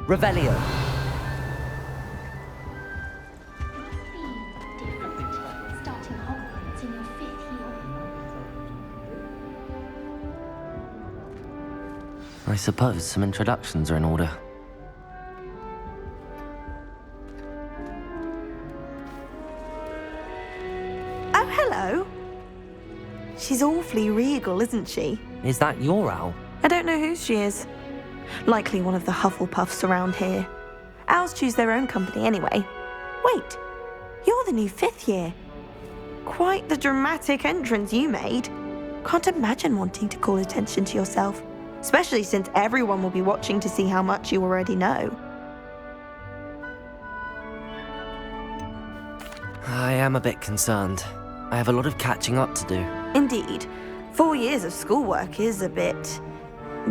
Revelio. Starting Hogwarts in your 5th year. I suppose some introductions are in order. Oh, hello. She's awfully regal, isn't she? Is that your owl? I don't know who she is. Likely one of the Hufflepuffs around here. Owls choose their own company anyway. Wait, you're the new 5th year. Quite the dramatic entrance you made. Can't imagine wanting to call attention to yourself, especially since everyone will be watching to see how much you already know. I am a bit concerned. I have a lot of catching up to do. Indeed, 4 years of schoolwork is a bit...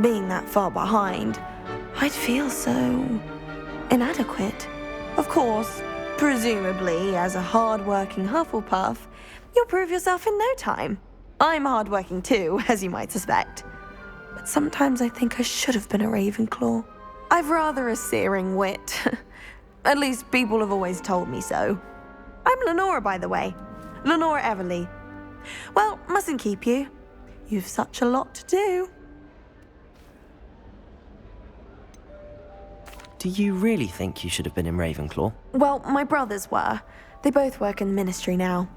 Being that far behind, I'd feel so... inadequate. Of course, presumably, as a hard-working Hufflepuff, you'll prove yourself in no time. I'm hard-working too, as you might suspect. But sometimes I think I should have been a Ravenclaw. I've rather a searing wit. At least people have always told me so. I'm Lenora, by the way. Lenora Everly. Well, mustn't keep you. You've such a lot to do. Do you really think you should have been in Ravenclaw? Well, my brothers were. They both work in the ministry now.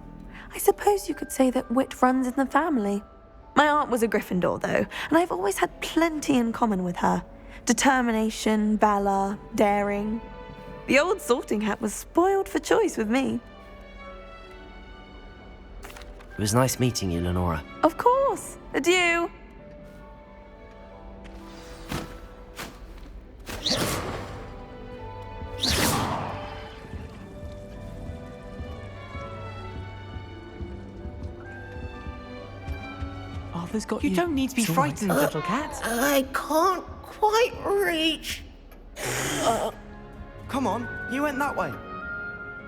I suppose you could say that wit runs in the family. My aunt was a Gryffindor, though, and I've always had plenty in common with her. Determination, valor, daring. The old sorting hat was spoiled for choice with me. It was nice meeting you, Lenora. Of course. Adieu. Arthur's got You don't need to be It's all right. frightened, little cat. I can't quite reach. Come on, you went that way.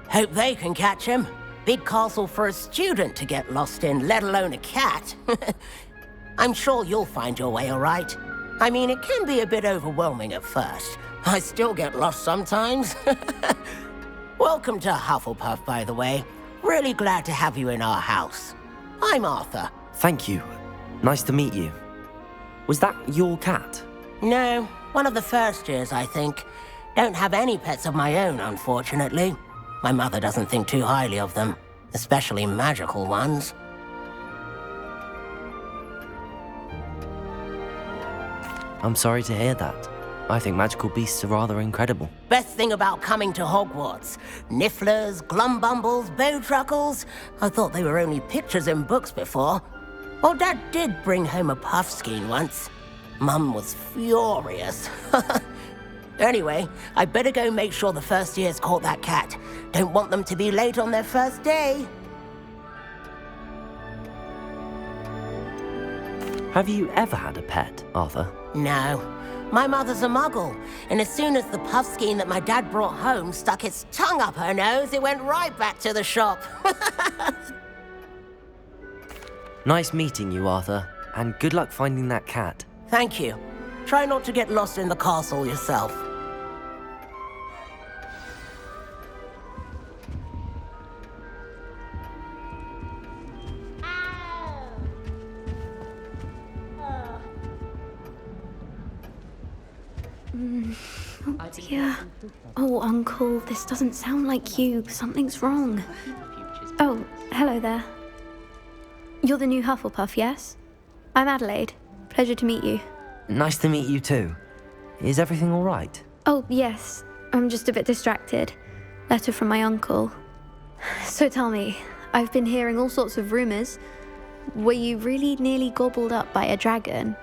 Hope they can catch him. Big castle for a student to get lost in, let alone a cat. I'm sure you'll find your way all right. I mean, it can be a bit overwhelming at first. I still get lost sometimes. Welcome to Hufflepuff, by the way. Really glad to have you in our house. I'm Arthur. Thank you. Nice to meet you. Was that your cat? No, one of the first years, I think. Don't have any pets of my own, unfortunately. My mother doesn't think too highly of them, especially magical ones. I'm sorry to hear that. I think magical beasts are rather incredible. Best thing about coming to Hogwarts. Nifflers, Glumbumbles, Bowtruckles. I thought they were only pictures in books before. Well, Dad did bring home a Puffskein once. Mum was furious. Anyway, I better go make sure the first years caught that cat. Don't want them to be late on their first day. Have you ever had a pet, Arthur? No. My mother's a muggle, and as soon as the Puffskein that my dad brought home stuck its tongue up her nose, it went right back to the shop. Nice meeting you, Arthur, and good luck finding that cat. Thank you. Try not to get lost in the castle yourself. Oh dear. Oh, Uncle, this doesn't sound like you. Something's wrong. Oh, hello there. You're the new Hufflepuff, yes? I'm Adelaide. Pleasure to meet you. Nice to meet you too. Is everything all right? Oh, yes. I'm just a bit distracted. Letter from my uncle. So tell me, I've been hearing all sorts of rumors. Were you really nearly gobbled up by a dragon?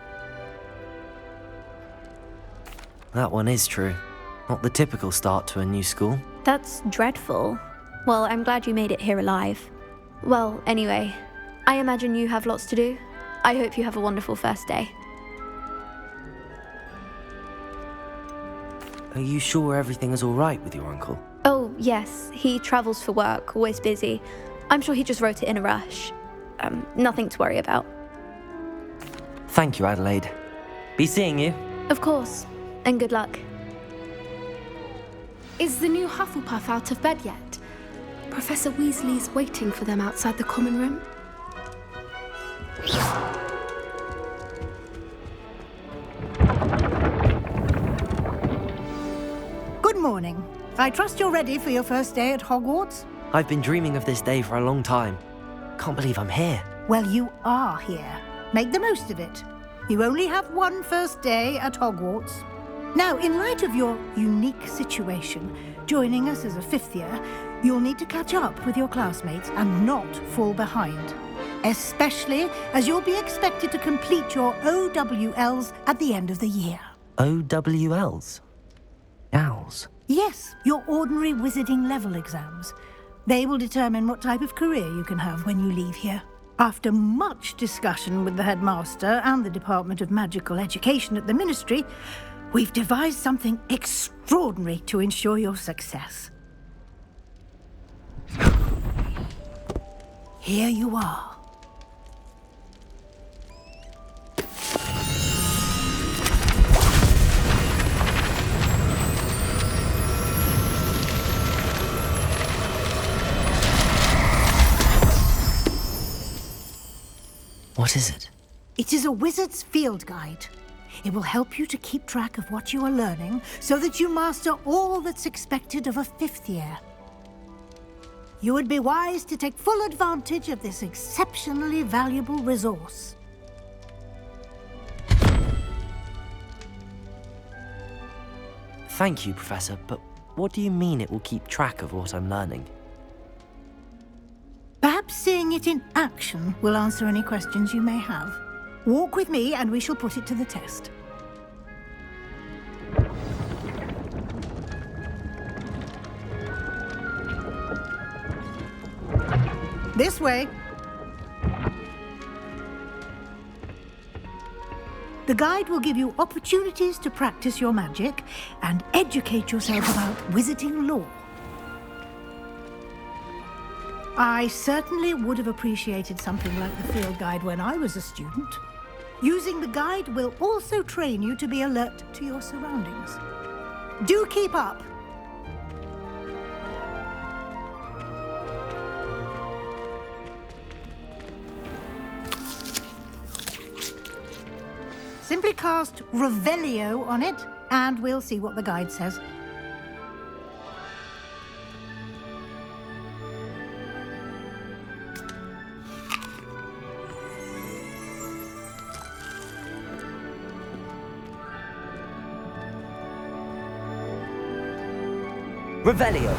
That one is true. Not the typical start to a new school. That's dreadful. Well, I'm glad you made it here alive. Well, anyway, I imagine you have lots to do. I hope you have a wonderful first day. Are you sure everything is all right with your uncle? Oh, yes. He travels for work, always busy. I'm sure he just wrote it in a rush. Nothing to worry about. Thank you, Adelaide. Be seeing you. Of course. And good luck. Is the new Hufflepuff out of bed yet? Professor Weasley's waiting for them outside the common room. Good morning. I trust you're ready for your first day at Hogwarts? I've been dreaming of this day for a long time. Can't believe I'm here. Well, you are here. Make the most of it. You only have one first day at Hogwarts. Now, in light of your unique situation, joining us as a fifth year, you'll need to catch up with your classmates and not fall behind. Especially as you'll be expected to complete your OWLs at the end of the year. OWLs? Owls? Yes, your ordinary wizarding level exams. They will determine what type of career you can have when you leave here. After much discussion with the headmaster and the Department of Magical Education at the Ministry, we've devised something extraordinary to ensure your success. Here you are. What is it? It is a wizard's field guide. It will help you to keep track of what you are learning so that you master all that's expected of a fifth year. You would be wise to take full advantage of this exceptionally valuable resource. Thank you, Professor, but what do you mean it will keep track of what I'm learning? Perhaps seeing it in action will answer any questions you may have. Walk with me and we shall put it to the test. This way. The guide will give you opportunities to practice your magic and educate yourself about wizarding lore. I certainly would have appreciated something like the field guide when I was a student. Using the guide will also train you to be alert to your surroundings. Do keep up! Simply cast Revelio on it, and we'll see what the guide says. Revelio!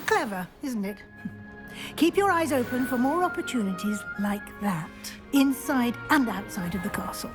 Clever, isn't it? Keep your eyes open for more opportunities like that, inside and outside of the castle.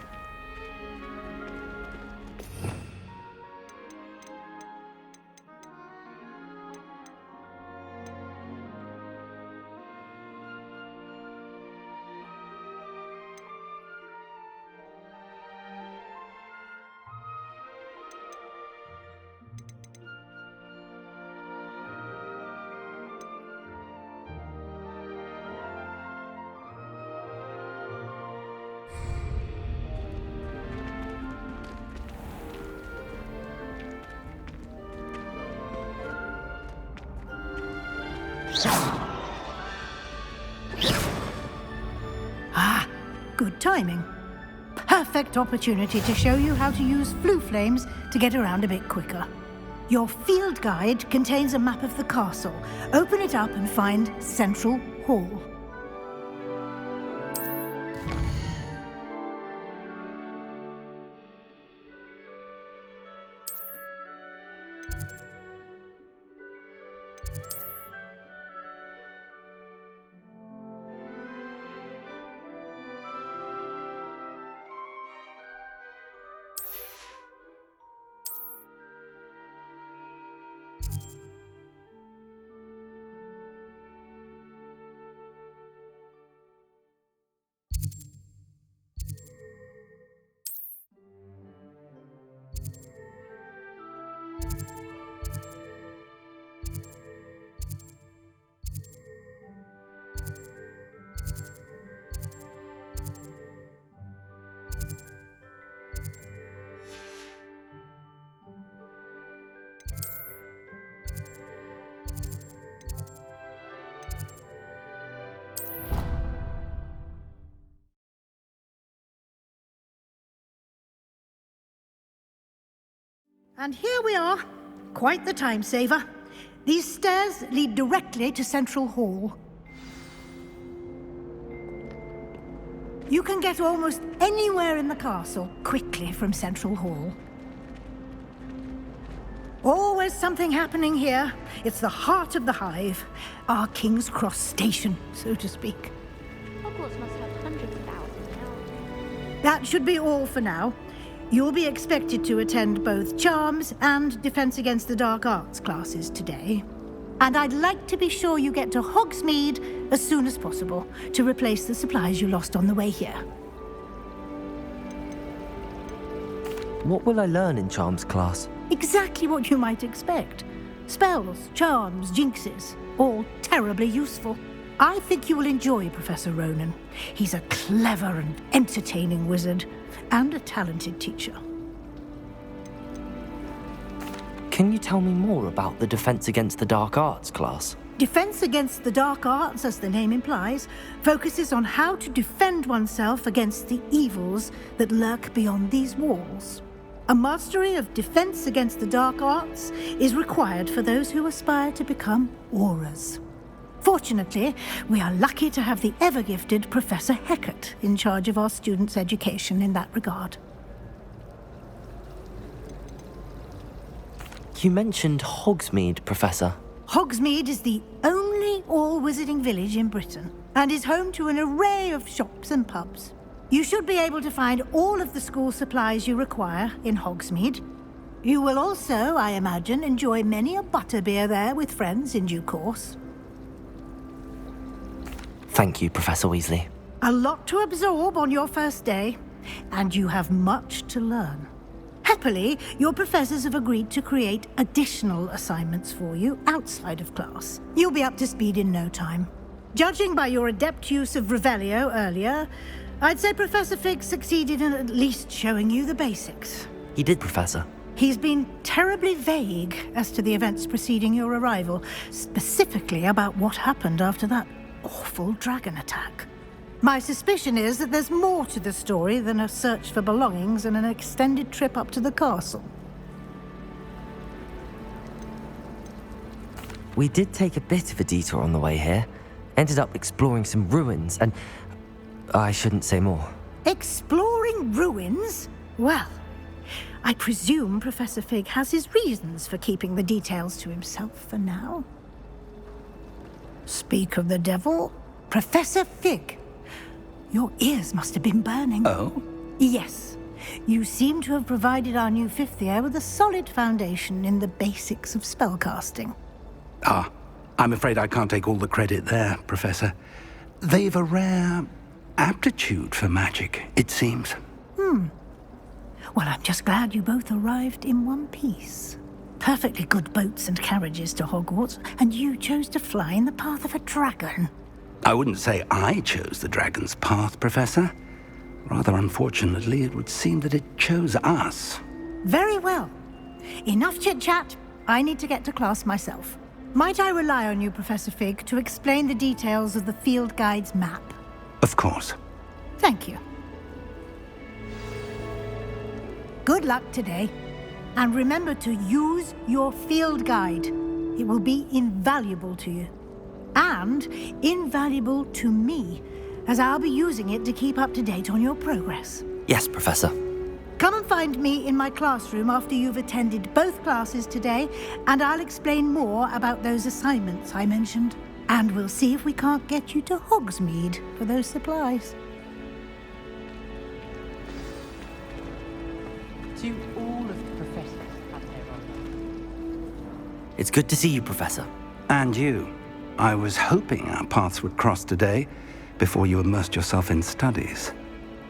Ah, good timing. Perfect opportunity to show you how to use flue flames to get around a bit quicker. Your field guide contains a map of the castle. Open it up and find Central Hall. And here we are. Quite the time saver. These stairs lead directly to Central Hall. You can get almost anywhere in the castle quickly from Central Hall. Always something happening here. It's the heart of the hive. Our King's Cross station, so to speak. Hogwarts must have hundreds of thousands now. That should be all for now. You'll be expected to attend both Charms and Defense Against the Dark Arts classes today. And I'd like to be sure you get to Hogsmeade as soon as possible to replace the supplies you lost on the way here. What will I learn in Charms class? Exactly what you might expect. Spells, charms, jinxes, all terribly useful. I think you will enjoy Professor Ronan. He's a clever and entertaining wizard, and a talented teacher. Can you tell me more about the Defense Against the Dark Arts class? Defense Against the Dark Arts, as the name implies, focuses on how to defend oneself against the evils that lurk beyond these walls. A mastery of Defense Against the Dark Arts is required for those who aspire to become Aurors. Fortunately, we are lucky to have the ever-gifted Professor Hecat in charge of our students' education in that regard. You mentioned Hogsmeade, Professor. Hogsmeade is the only all-wizarding village in Britain and is home to an array of shops and pubs. You should be able to find all of the school supplies you require in Hogsmeade. You will also, I imagine, enjoy many a butterbeer there with friends in due course. Thank you, Professor Weasley. A lot to absorb on your first day, and you have much to learn. Happily, your professors have agreed to create additional assignments for you outside of class. You'll be up to speed in no time. Judging by your adept use of Revelio earlier, I'd say Professor Fig succeeded in at least showing you the basics. He did, Professor. He's been terribly vague as to the events preceding your arrival, specifically about what happened after that awful dragon attack. My suspicion is that there's more to the story than a search for belongings and an extended trip up to the castle. We did take a bit of a detour on the way here. Ended up exploring some ruins and... I shouldn't say more. Exploring ruins? Well, I presume Professor Fig has his reasons for keeping the details to himself for now. Speak of the devil, Professor Fig. Your ears must have been burning. Oh? Yes. You seem to have provided our new fifth year with a solid foundation in the basics of spellcasting. Ah, I'm afraid I can't take all the credit there, Professor. They've a rare aptitude for magic, it seems. Well, I'm just glad you both arrived in one piece. Perfectly good boats and carriages to Hogwarts, and you chose to fly in the path of a dragon. I wouldn't say I chose the dragon's path, Professor. Rather unfortunately, it would seem that it chose us. Very well. Enough chit-chat. I need to get to class myself. Might I rely on you, Professor Fig, to explain the details of the field guide's map? Of course. Thank you. Good luck today. And remember to use your field guide. It will be invaluable to you. And invaluable to me, as I'll be using it to keep up to date on your progress. Yes, Professor. Come and find me in my classroom after you've attended both classes today, and I'll explain more about those assignments I mentioned. And we'll see if we can't get you to Hogsmeade for those supplies. Do all of the professors have their own? It's good to see you, Professor. And you. I was hoping our paths would cross today, before you immersed yourself in studies.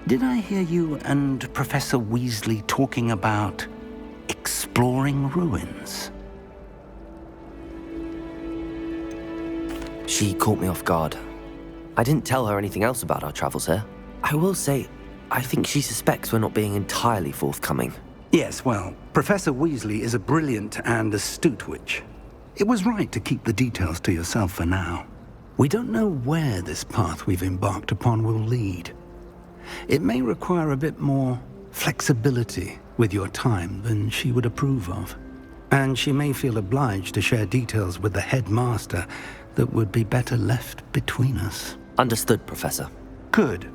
Did I hear you and Professor Weasley talking about exploring ruins? She caught me off guard. I didn't tell her anything else about our travels here. I will say, I think she suspects we're not being entirely forthcoming. Yes, well, Professor Weasley is a brilliant and astute witch. It was right to keep the details to yourself for now. We don't know where this path we've embarked upon will lead. It may require a bit more flexibility with your time than she would approve of. And she may feel obliged to share details with the headmaster that would be better left between us. Understood, Professor. Good.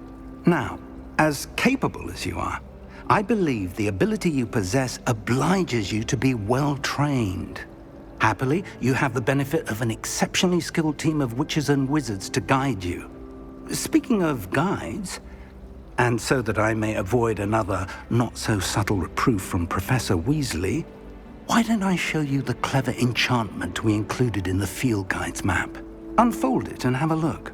Now, as capable as you are, I believe the ability you possess obliges you to be well-trained. Happily, you have the benefit of an exceptionally skilled team of witches and wizards to guide you. Speaking of guides, and so that I may avoid another not-so-subtle reproof from Professor Weasley, why don't I show you the clever enchantment we included in the field guide's map? Unfold it and have a look.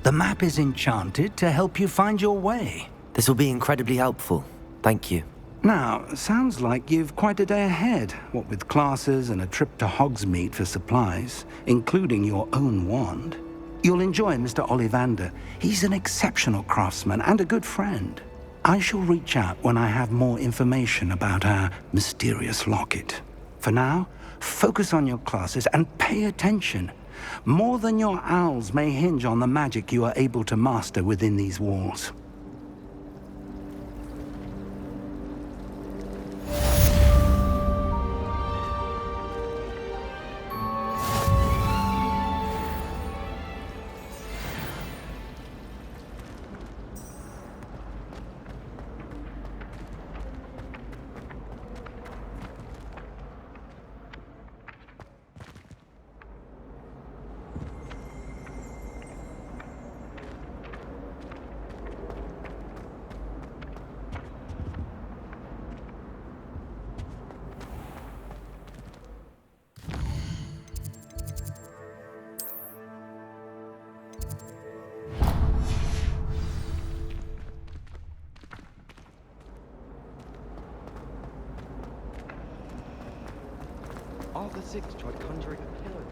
The map is enchanted to help you find your way. This will be incredibly helpful. Thank you. Now, sounds like you've quite a day ahead, what with classes and a trip to Hogsmeade for supplies, including your own wand. You'll enjoy Mr. Ollivander. He's an exceptional craftsman and a good friend. I shall reach out when I have more information about our mysterious locket. For now, focus on your classes and pay attention. More than your owls may hinge on the magic you are able to master within these walls. Arthur VI tried conjuring a killer.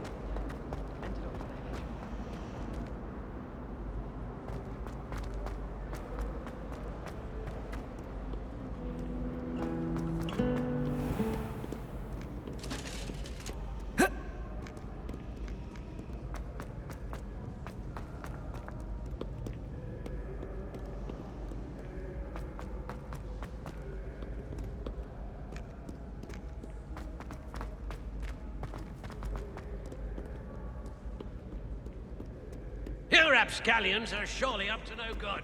Ended up You rapscallions are surely up to no good.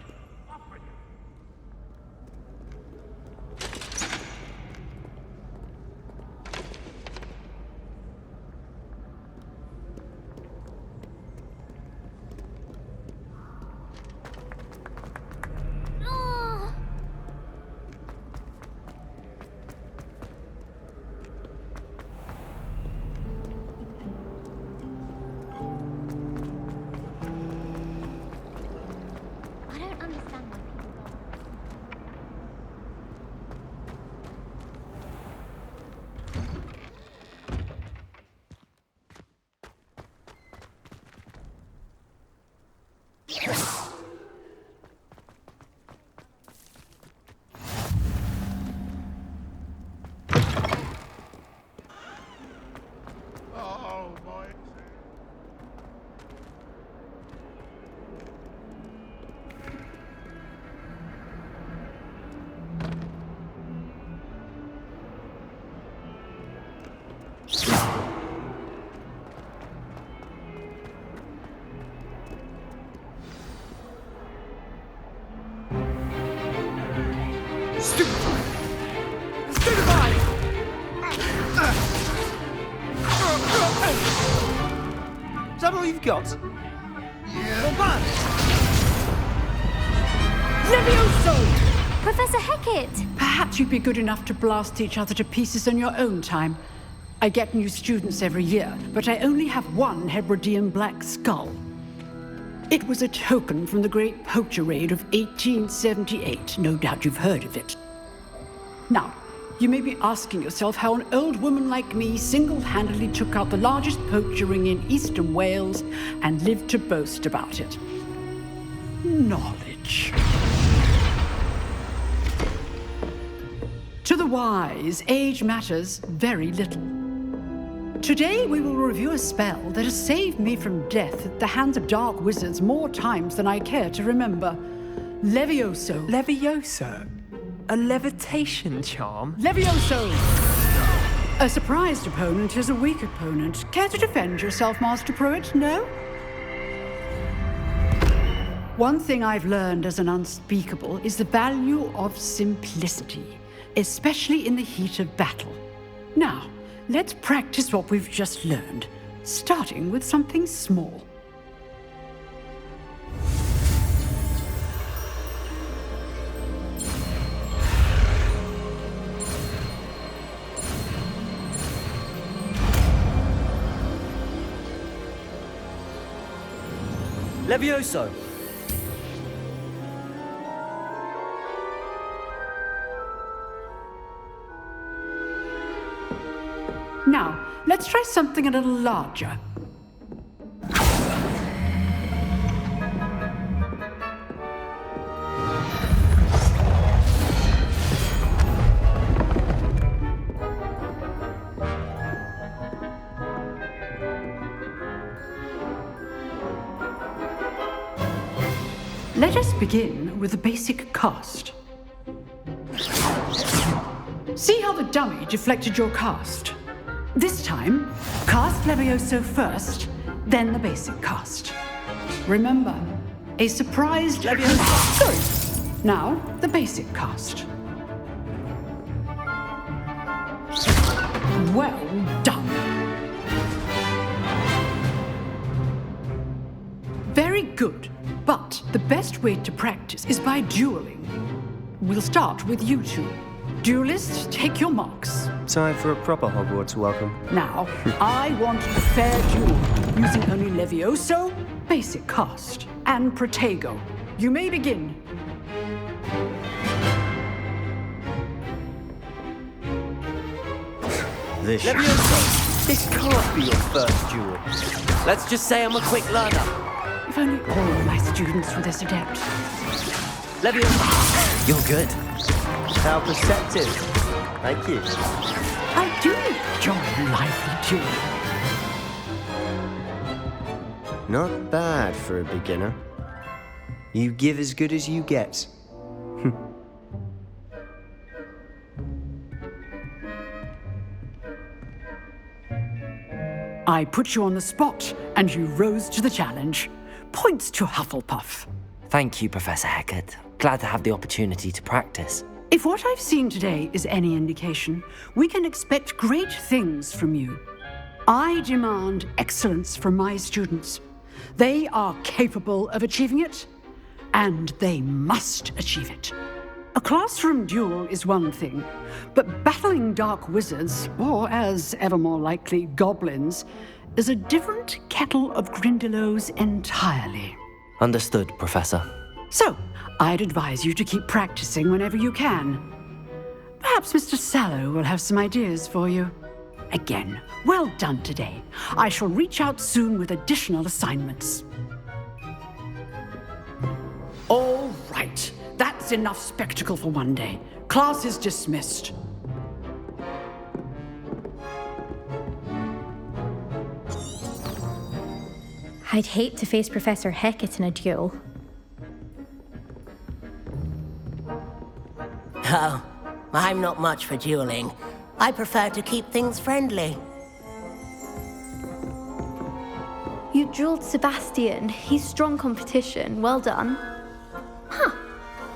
Is that all you've got? Yeah. Well, man! Levioso! Professor Hecat! Perhaps you'd be good enough to blast each other to pieces on your own time. I get new students every year, but I only have one Hebridean black skull. It was a token from the Great Poacher Raid of 1878. No doubt you've heard of it. Now, You may be asking yourself how an old woman like me single-handedly took out the largest poacher ring in eastern Wales and lived to boast about it. Knowledge. To the wise, age matters very little. Today we will review a spell that has saved me from death at the hands of dark wizards more times than I care to remember. Levioso. Levioso? A levitation charm? Levioso! A surprised opponent is a weak opponent. Care to defend yourself, Master Pruitt? No? One thing I've learned as an unspeakable is the value of simplicity, especially in the heat of battle. Now, let's practice what we've just learned, starting with something small. Levioso! Now, let's try something a little larger. Let us begin with the basic cast. See how the dummy deflected your cast? This time, cast Levioso first, then the basic cast. Remember, a surprised Levioso. Good. Now, the basic cast. Well done. Very good. But the best way to practice is by dueling. We'll start with you two. Duelists, take your marks. Time for a proper Hogwarts welcome. Now, I want a fair duel, using only Levioso, basic cast, and Protego. You may begin. Levioso! This can't be your first duel. Let's just say I'm a quick learner. If only all my students were this adept. Levioso! You're good. How perceptive. Thank you. I do enjoy lively dueling. Not bad for a beginner. You give as good as you get. I put you on the spot, and you rose to the challenge. Points to Hufflepuff. Thank you, Professor Hecat. Glad to have the opportunity to practice. If what I've seen today is any indication, we can expect great things from you. I demand excellence from my students. They are capable of achieving it, and they must achieve it. A classroom duel is one thing, but battling dark wizards, or as ever more likely, goblins, is a different kettle of Grindylows entirely. Understood, Professor. So, I'd advise you to keep practicing whenever you can. Perhaps Mr. Sallow will have some ideas for you. Again, well done today. I shall reach out soon with additional assignments. All right. That's enough spectacle for one day. Class is dismissed. I'd hate to face Professor Hecat in a duel. Oh, I'm not much for dueling. I prefer to keep things friendly. You dueled Sebastian. He's strong competition. Well done. Huh.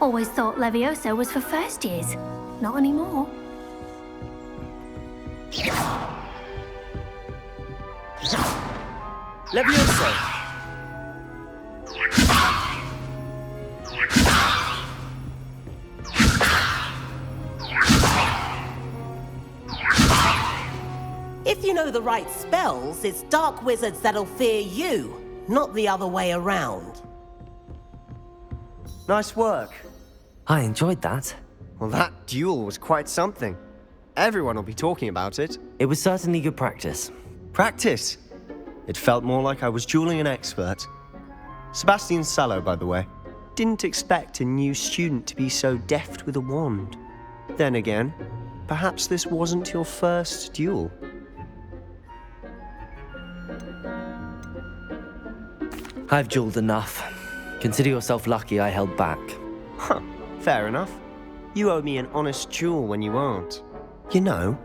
Always thought Levioso was for first years. Not anymore. Levioso! If you know the right spells, it's dark wizards that'll fear you, not the other way around. Nice work. I enjoyed that. Well, that duel was quite something. Everyone will be talking about it. It was certainly good practice. Practice? It felt more like I was dueling an expert. Sebastian Sallow, by the way. Didn't expect a new student to be so deft with a wand. Then again, perhaps this wasn't your first duel. I've dueled enough. Consider yourself lucky I held back. Huh, fair enough. You owe me an honest duel when you aren't. You know,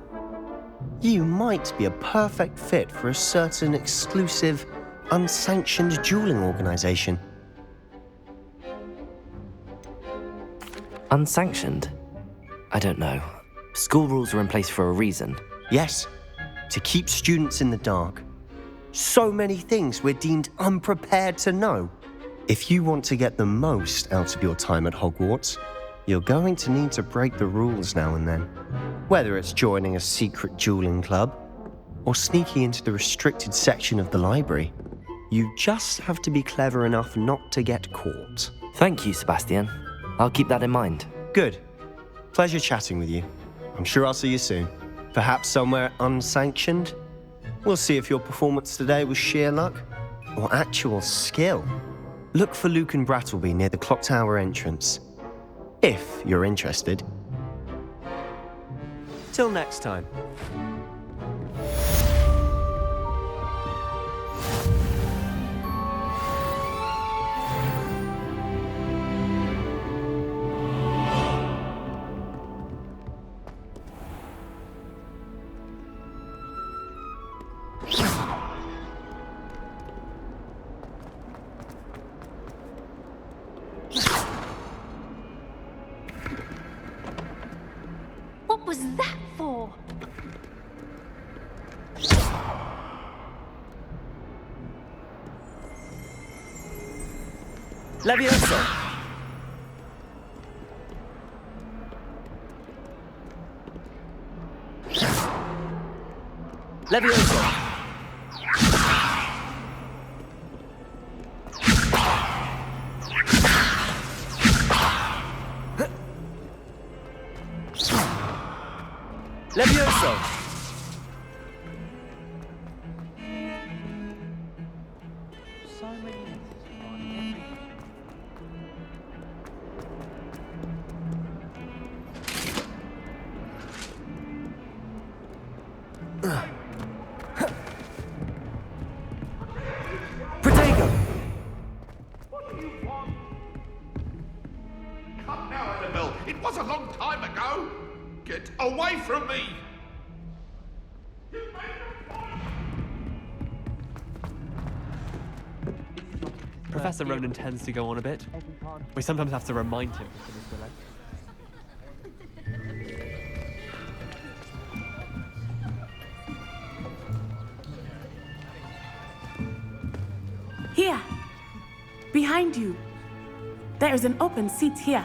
you might be a perfect fit for a certain exclusive, unsanctioned dueling organization. Unsanctioned? I don't know. School rules are in place for a reason. Yes, to keep students in the dark. So many things we're deemed unprepared to know. If you want to get the most out of your time at Hogwarts, you're going to need to break the rules now and then. Whether it's joining a secret dueling club, or sneaking into the restricted section of the library, you just have to be clever enough not to get caught. Thank you, Sebastian. I'll keep that in mind. Good. Pleasure chatting with you. I'm sure I'll see you soon. Perhaps somewhere unsanctioned? We'll see if your performance today was sheer luck or actual skill. Look for Luke and Brattleby near the clock tower entrance, if you're interested. Till next time. What was that for? Levioso! Levioso! Levioso! Protego! What do you want? Come now, Annabelle. It was a long time ago. Get away from me! Professor Ronan tends to go on a bit. We sometimes have to remind him. Here, behind you. There is an open seat here.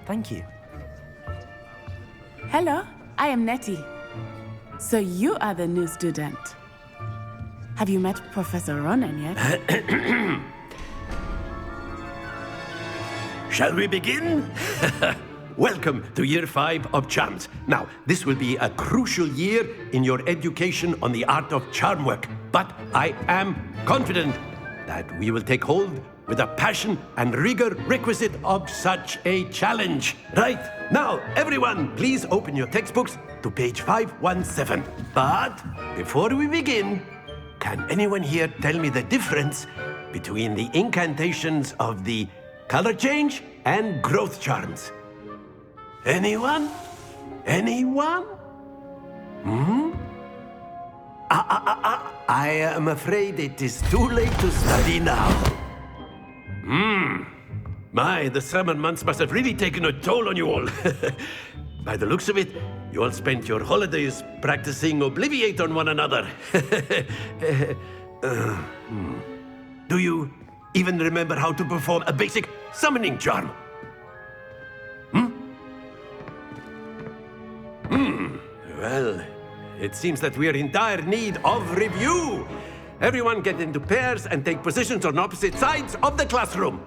Thank you. Hello, I am Nettie. So you are the new student. Have you met Professor Ronan yet? Shall we begin? Welcome to Year 5 of Charms. Now, this will be a crucial year in your education on the art of charm work. But I am confident that we will take hold with the passion and rigor requisite of such a challenge. Right, now, everyone, please open your textbooks to page 517. But before we begin, can anyone here tell me the difference between the incantations of the color change and growth charms? Anyone? Anyone? I am afraid it is too late to study now. My, the summer months must have really taken a toll on you all. By the looks of it, you all spent your holidays practicing Obliviate on one another. Do you even remember how to perform a basic summoning charm? Well, it seems that we are in dire need of review. Everyone get into pairs and take positions on opposite sides of the classroom.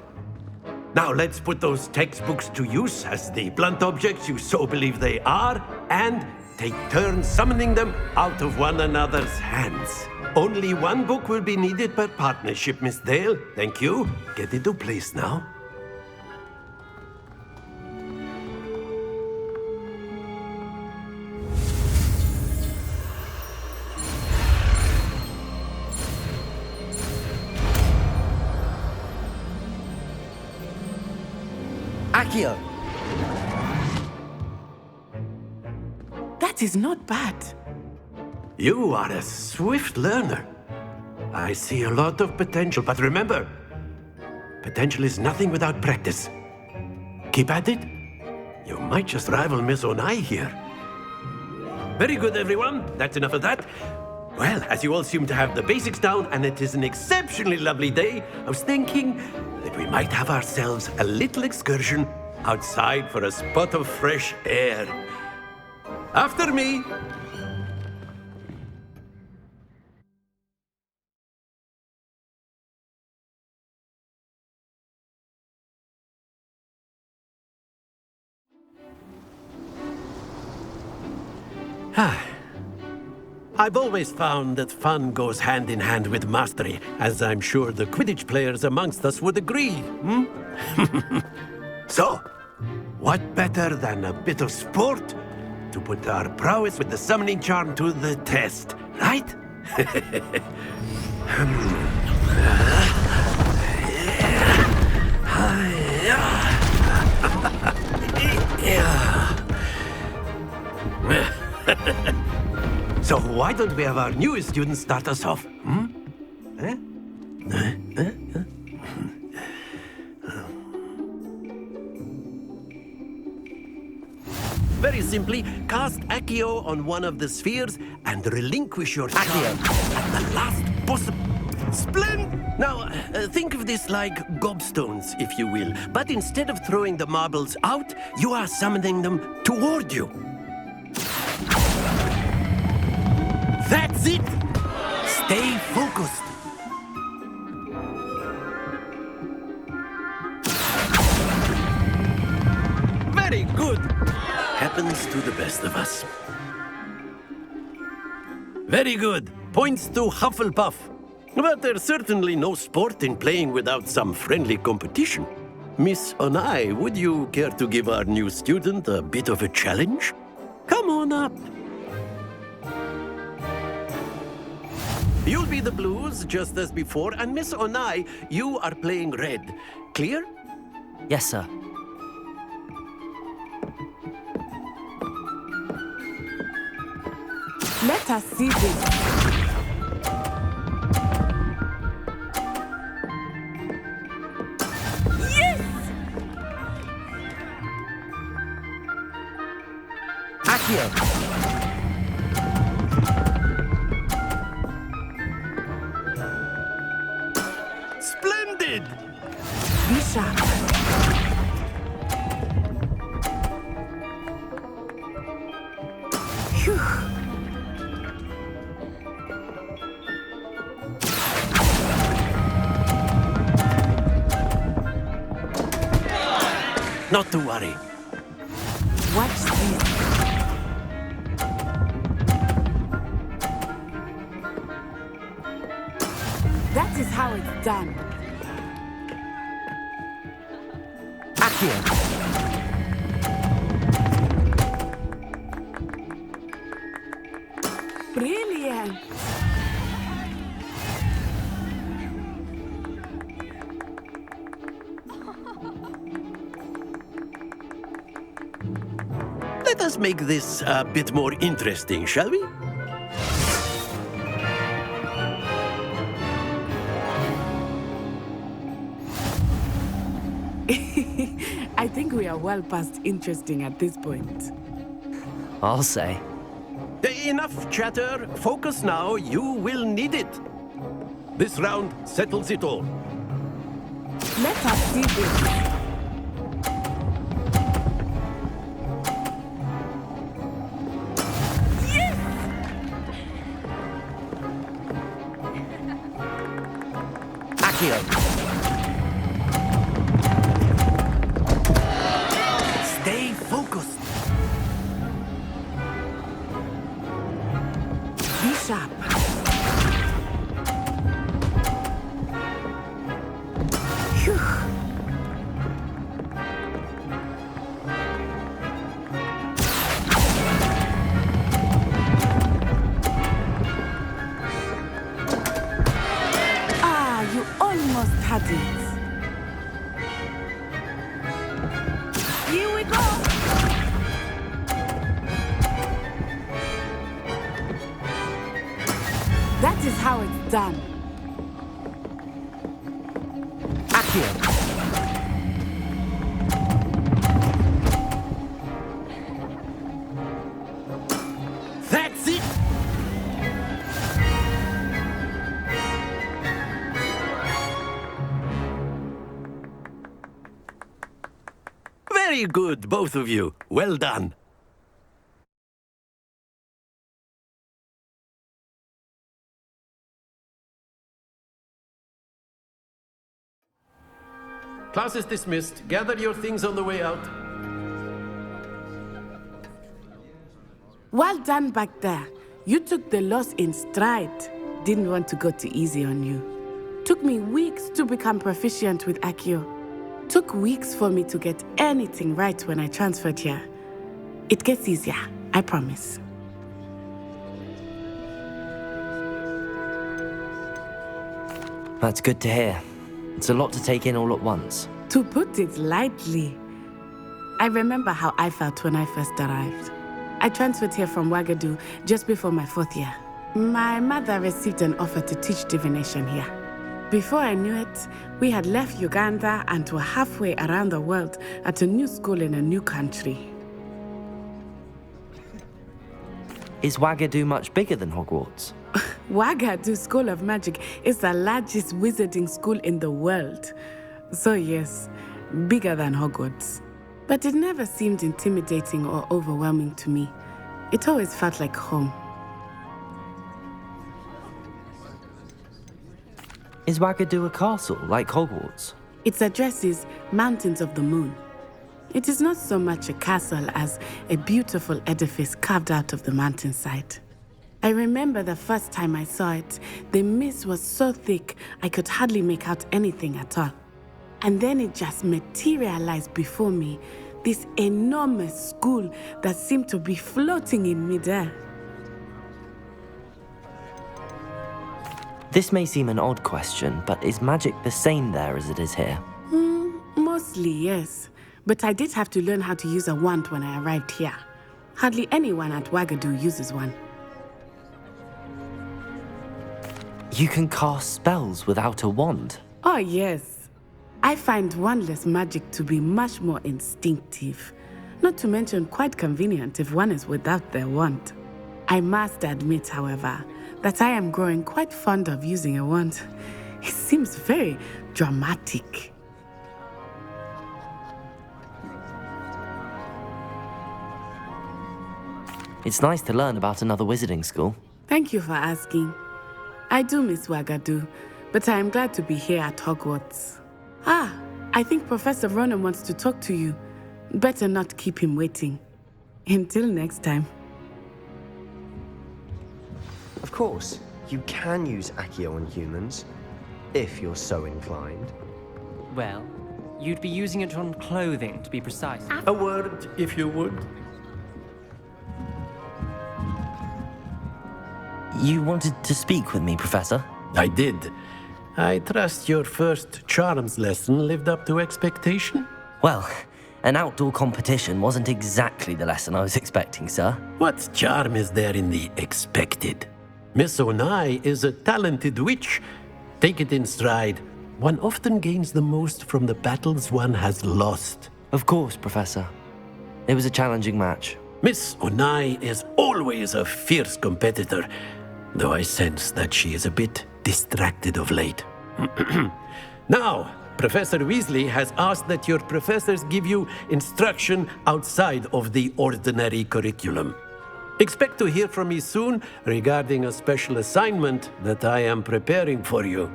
Now let's put those textbooks to use as the blunt objects you so believe they are, and take turns summoning them out of one another's hands. Only one book will be needed per partnership, Miss Dale. Thank you. Get into place now. Accio! That is not bad. You are a swift learner. I see a lot of potential, but remember, potential is nothing without practice. Keep at it. You might just rival Miss Onai here. Very good, everyone. That's enough of that. Well, as you all seem to have the basics down, and it is an exceptionally lovely day, I was thinking that we might have ourselves a little excursion outside for a spot of fresh air. After me. I've always found that fun goes hand in hand with mastery, as I'm sure the Quidditch players amongst us would agree, So, what better than a bit of sport to put our prowess with the summoning charm to the test, right? So why don't we have our newest student start us off? Very simply, cast Accio on one of the spheres and relinquish your charm at the last possible... Splendid! Now, think of this like gobstones, if you will. But instead of throwing the marbles out, you are summoning them toward you. That's it! Stay focused. Very good. Happens to the best of us. Very good. Points to Hufflepuff. But there's certainly no sport in playing without some friendly competition. Miss Onai, would you care to give our new student a bit of a challenge? Come on up. You'll be the blues, just as before, and Miss Onai, you are playing red. Clear? Yes, sir. Let us see this. Yes! Accio! Splendid! Be sharp. Phew. Not to worry. Watch this. That is how it's done. Accio! Brilliant! Let us make this a bit more interesting, shall we? I think we are well past interesting at this point. I'll say. Enough chatter. Focus now. You will need it. This round settles it all. Let us see this. Accio! Focus. Be sharp. Phew. You almost had it. Here we go. That is how it's done. Accio! That's it! Very good, both of you. Well done. Class is dismissed. Gather your things on the way out. Well done back there. You took the loss in stride. Didn't want to go too easy on you. Took me weeks to become proficient with Accio. Took weeks for me to get anything right when I transferred here. It gets easier, I promise. That's good to hear. It's a lot to take in all at once. To put it lightly, I remember how I felt when I first arrived. I transferred here from Ouagadougou just before my 4th year. My mother received an offer to teach divination here. Before I knew it, we had left Uganda and were halfway around the world at a new school in a new country. Is Ouagadougou much bigger than Hogwarts? Ouagadougou School of Magic is the largest wizarding school in the world. So yes, bigger than Hogwarts. But it never seemed intimidating or overwhelming to me. It always felt like home. Is Ouagadougou a castle, like Hogwarts? Its address is Mountains of the Moon. It is not so much a castle as a beautiful edifice carved out of the mountainside. I remember the first time I saw it, the mist was so thick I could hardly make out anything at all. And then it just materialized before me, this enormous school that seemed to be floating in midair. This may seem an odd question, but is magic the same there as it is here? Mostly, yes. But I did have to learn how to use a wand when I arrived here. Hardly anyone at Ouagadougou uses one. You can cast spells without a wand? Oh, yes. I find wandless magic to be much more instinctive. Not to mention quite convenient if one is without their wand. I must admit, however, that I am growing quite fond of using a wand. It seems very dramatic. It's nice to learn about another wizarding school. Thank you for asking. I do miss Ouagadougou, but I am glad to be here at Hogwarts. I think Professor Ronan wants to talk to you. Better not keep him waiting. Until next time. Of course, you can use Accio on humans, if you're so inclined. Well, you'd be using it on clothing, to be precise. A word, if you would. You wanted to speak with me, Professor? I did. I trust your first charms lesson lived up to expectation? Well, an outdoor competition wasn't exactly the lesson I was expecting, sir. What charm is there in the expected? Miss Onai is a talented witch. Take it in stride. One often gains the most from the battles one has lost. Of course, Professor. It was a challenging match. Miss Onai is always a fierce competitor, though I sense that she is a bit distracted of late. Now, Professor Weasley has asked that your professors give you instruction outside of the ordinary curriculum. Expect to hear from me soon regarding a special assignment that I am preparing for you.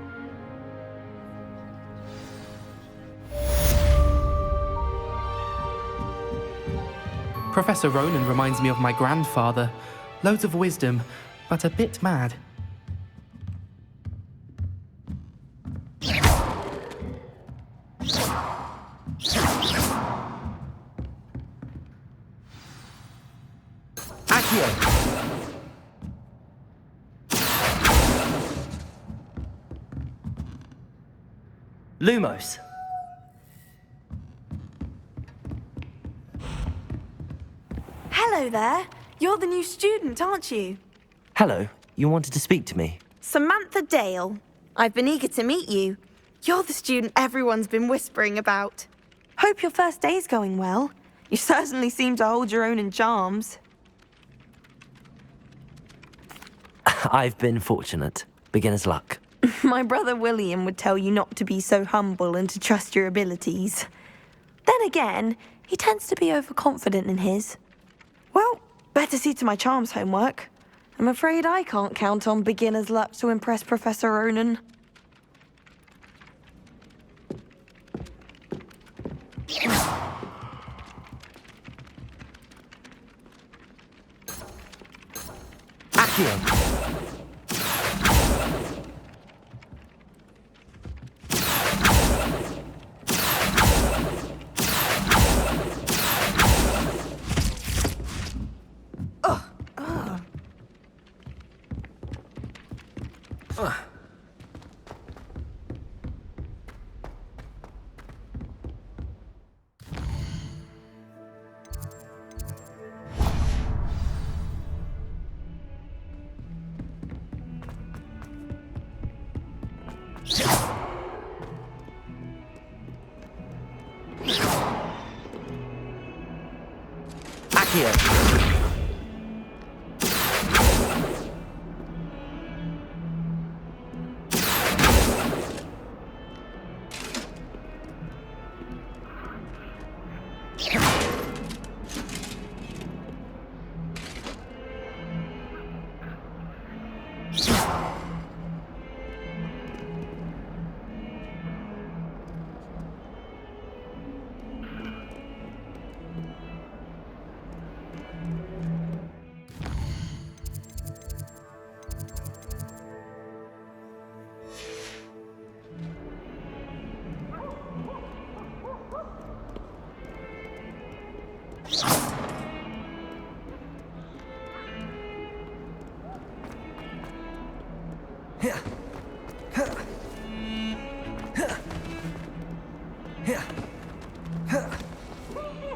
Professor Ronan reminds me of my grandfather. Loads of wisdom, but a bit mad. Lumos. Hello there. You're the new student, aren't you? Hello, you wanted to speak to me? Samantha Dale. I've been eager to meet you. You're the student everyone's been whispering about. Hope your first day's going well. You certainly seem to hold your own in charms. I've been fortunate. Beginner's luck. My brother William would tell you not to be so humble and to trust your abilities. Then again, he tends to be overconfident in his. Well, better see to my charms homework. I'm afraid I can't count on beginner's luck to impress Professor Ronan. Accio.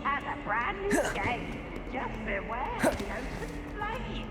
Has a brand new game. Just beware the open flame.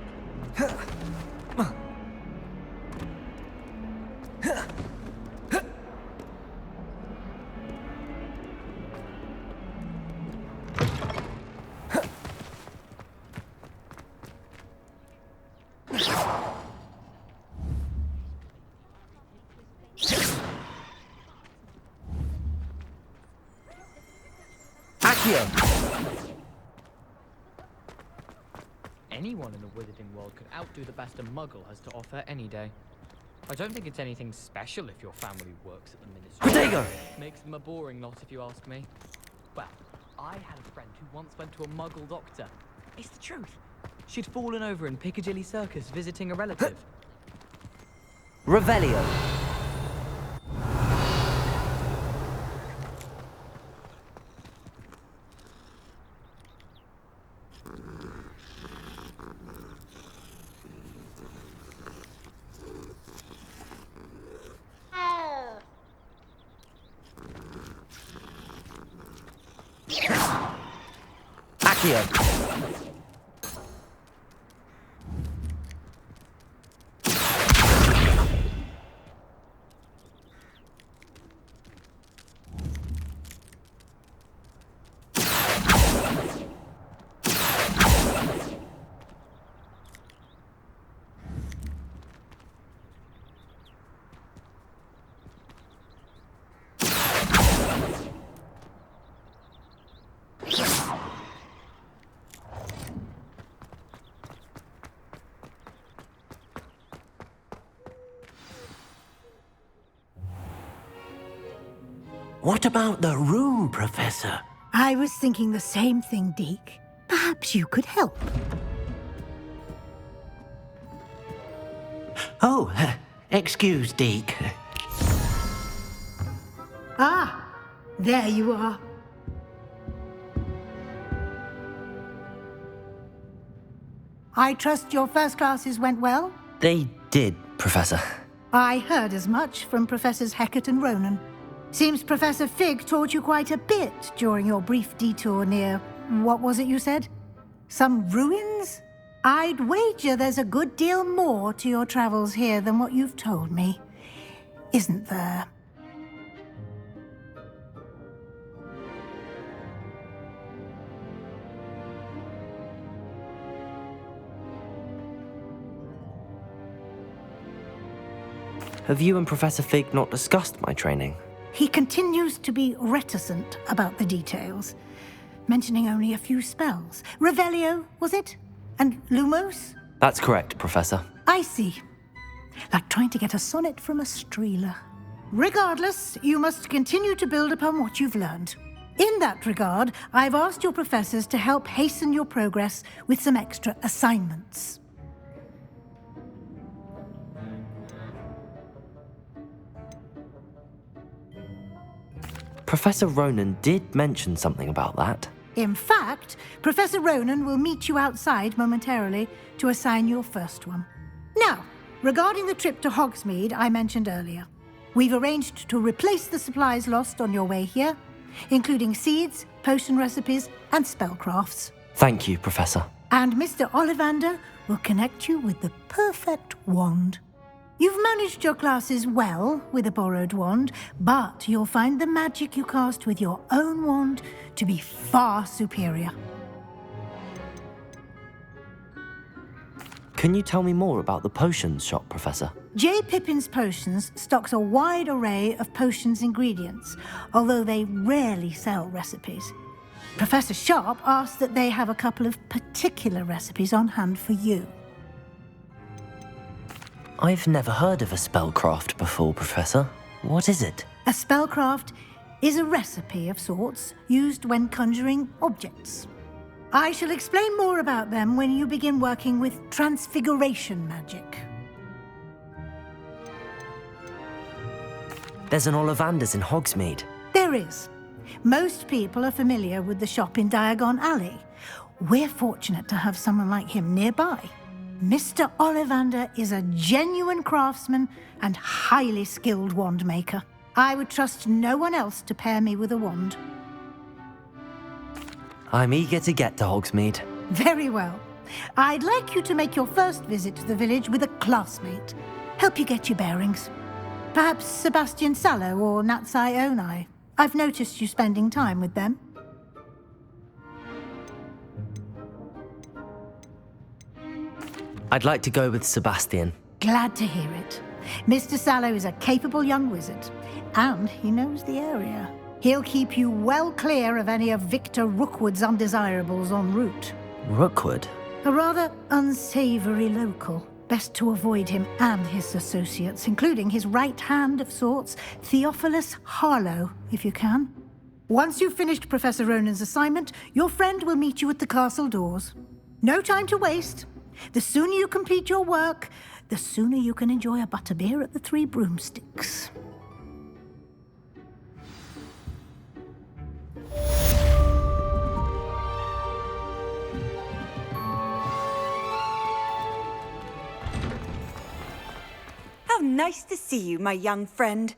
Anyone in the wizarding world could outdo the best a muggle has to offer any day. I don't think it's anything special if your family works at the ministry. Protego! Makes them a boring lot if you ask me. Well, I had a friend who once went to a muggle doctor. It's the truth. She'd fallen over in Piccadilly Circus visiting a relative. Revelio. Accio. What about the room, Professor? I was thinking the same thing, Deke. Perhaps you could help. Oh, excuse, Deke. Ah, there you are. I trust your first classes went well? They did, Professor. I heard as much from Professors Hecat and Ronan. Seems Professor Fig taught you quite a bit during your brief detour near, what was it you said? Some ruins? I'd wager there's a good deal more to your travels here than what you've told me. Isn't there? Have you and Professor Fig not discussed my training? He continues to be reticent about the details, mentioning only a few spells. Revelio, was it? And Lumos? That's correct, Professor. I see. Like trying to get a sonnet from a streeler. Regardless, you must continue to build upon what you've learned. In that regard, I've asked your professors to help hasten your progress with some extra assignments. Professor Ronan did mention something about that. In fact, Professor Ronan will meet you outside momentarily to assign your first one. Now, regarding the trip to Hogsmeade I mentioned earlier, we've arranged to replace the supplies lost on your way here, including seeds, potion recipes, and spellcrafts. Thank you, Professor. And Mr. Ollivander will connect you with the perfect wand. You've managed your classes well with a borrowed wand, but you'll find the magic you cast with your own wand to be far superior. Can you tell me more about the potions shop, Professor? J. Pippin's Potions stocks a wide array of potions ingredients, although they rarely sell recipes. Professor Sharp asks that they have a couple of particular recipes on hand for you. I've never heard of a spellcraft before, Professor. What is it? A spellcraft is a recipe of sorts used when conjuring objects. I shall explain more about them when you begin working with transfiguration magic. There's an Ollivander's in Hogsmeade. There is. Most people are familiar with the shop in Diagon Alley. We're fortunate to have someone like him nearby. Mr. Ollivander is a genuine craftsman and highly skilled wand maker. I would trust no one else to pair me with a wand. I'm eager to get to Hogsmeade. Very well. I'd like you to make your first visit to the village with a classmate. Help you get your bearings. Perhaps Sebastian Sallow or Natsai Onai. I've noticed you spending time with them. I'd like to go with Sebastian. Glad to hear it. Mr. Sallow is a capable young wizard, and he knows the area. He'll keep you well clear of any of Victor Rookwood's undesirables en route. Rookwood? A rather unsavory local. Best to avoid him and his associates, including his right hand of sorts, Theophilus Harlow, if you can. Once you've finished Professor Ronan's assignment, your friend will meet you at the castle doors. No time to waste. The sooner you complete your work, the sooner you can enjoy a butterbeer at the Three Broomsticks. How nice to see you, my young friend.